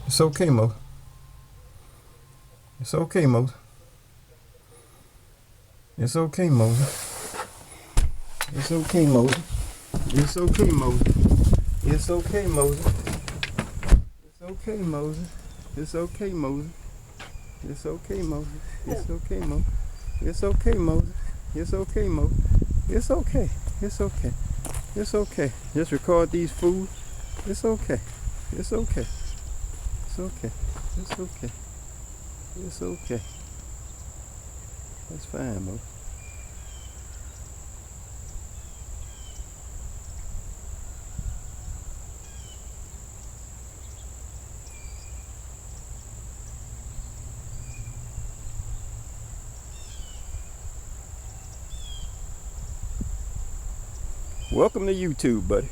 It's okay, Mo. It's okay, Mo. It's okay, Moses. It's okay, Moses. It's okay, Moses. It's okay, Moses. It's okay, Moses. It's okay, Moses. It's okay, Moses. It's okay, Mo. It's okay, Moses. It's okay, Mo. It's okay. It's okay. It's okay. Just record these fools. It's okay. It's okay. It's okay. It's okay. It's okay. That's fine, Mo. Welcome to YouTube, buddy.